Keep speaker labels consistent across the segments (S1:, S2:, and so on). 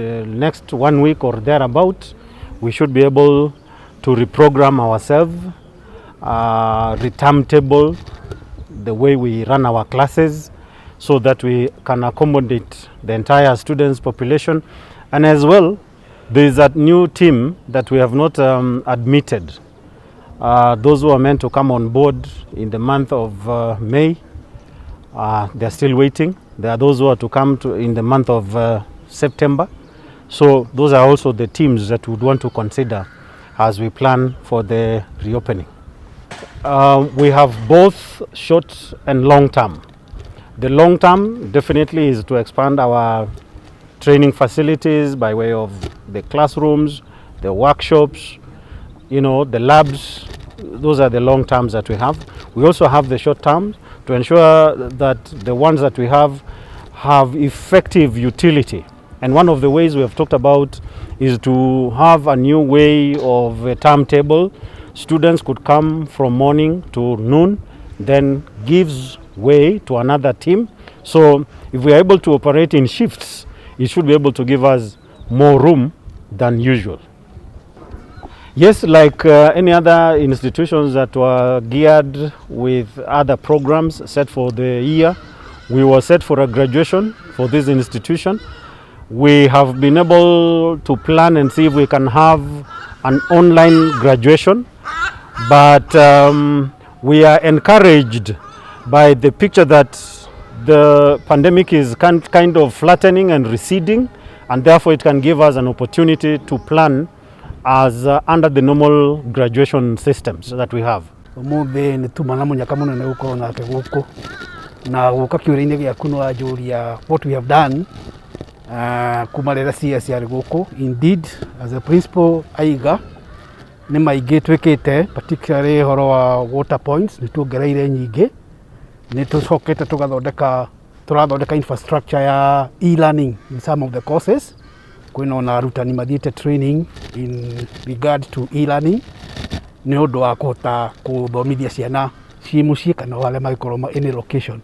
S1: the next 1 week or thereabout, we should be able to reprogram ourselves, retimetable the way we run our classes, so that we can accommodate the entire students population. And as well, there is a new team that we have not admitted. Those who are meant to come on board in the month of May, they are still waiting. There are those who are to come in the month of September. So those are also the teams that we would want to consider as we plan for the reopening. We have both short and long term. The long term definitely is to expand our training facilities by way of the classrooms, the workshops, the labs. Those are the long terms that we have. We also have the short terms to ensure that the ones that we have effective utility. And one of the ways we have talked about is to have a new way of a timetable. Students could come from morning to noon, then gives way to another team. So if we are able to operate in shifts, it should be able to give us more room than usual. Yes, like any other institutions that were geared with other programs set for the year, we were set for a graduation for this institution. We have been able to plan and see if we can have an online graduation, but we are encouraged by the picture that the pandemic is kind of flattening and receding, and therefore it can give us an opportunity to plan as under the normal graduation systems that we have.
S2: Umuthi ni tumana munyaka munene gukorwo nake guku na guka kiuri-ini giaku no ajuria what we have done kuma rĩrĩa CS arĩ guku. Indeed, as a principal aiga ni maingĩ twĩkĩte, particularly horo wa water points ni tuongereire nyingĩ, ni tucokete tũrathondeka infrastructure ya e-learning in some of the courses. Kwĩna ona arutani mathiĩte training in regard to e-learning nĩ ũndũ wa kũhota gũthomithia ciana ciĩ mũciĩ kana arĩa magĩkorwo any location.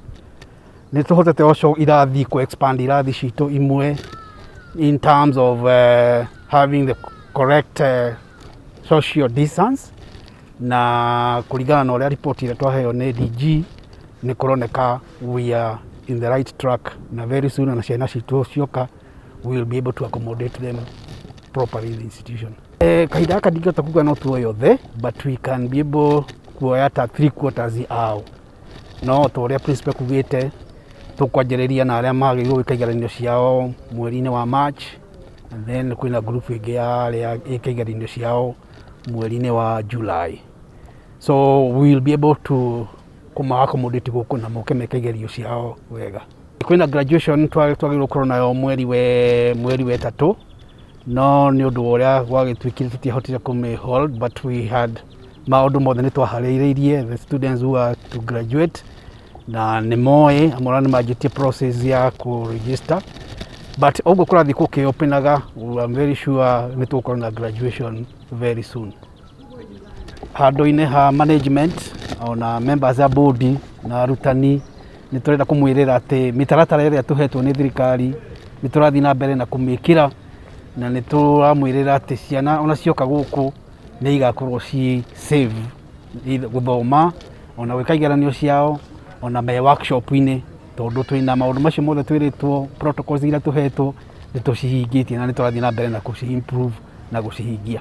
S2: Nĩ tũhotete also irathi ku expand irathi citũ imwe in terms of having the correct social distance, na kũringana na ũrĩa ripoti ĩrĩa twaheo nĩ DG nĩ kũroneka we are in the right track, na very soon na ciana citũ cioka we will be able to accommodate them properly in the institution. Kahinda gaka ndingĩhota kuga no tuoe yothe, but we can be able kuoya ta 3/4 ao. No ta ũrĩa principal kugĩte tũkwanjĩrĩria na arĩa magĩrĩirwo gwĩka igeranio ciao mweri-inĩ wa March, and then kwĩna group ĩngĩ ya arĩa ĩka igeranio ciao mweri-inĩ wa July. So we will be able to accommodate gũkũ na moke meka igeranio ciao wega. Kwĩna graduation twagĩrĩirwo gũkorwo nayo mweri we tatu, no nĩ ũndũ ũrĩa gwagĩtuĩkire tũtiahotire kũmĩ-hold, but we had maũndũ mothe nĩ twaharĩrĩirie the students who are to graduate, na nĩ moĩ amwe nĩ manjĩtie process ya kũ-register, but ũguo kũrathiĩ gũkĩopenaga, I'm very sure nĩ tũgũkorwo na graduation very soon. Handũ-inĩ ha management ona members a board na arutani nĩ tũrenda kũmwĩrĩra atĩ mĩtaratara ĩrĩa tũhetwo nĩ thirikari nĩ tũrathiĩ na mbere na kũmĩkĩra, na nĩ tũramwĩrĩra atĩ ciana ona cioka gũkũ nĩ igakorwo ci safe gũthoma, ona gwĩka igeranio ciao, ona me workshop-inĩ, tondũ twĩna maũndũ macio mothe twĩrĩtwo, protocols iria tũhetwo nĩ tũcihingĩtie na nĩ tũrathiĩ na mbere na gũci improve na gũcihingia.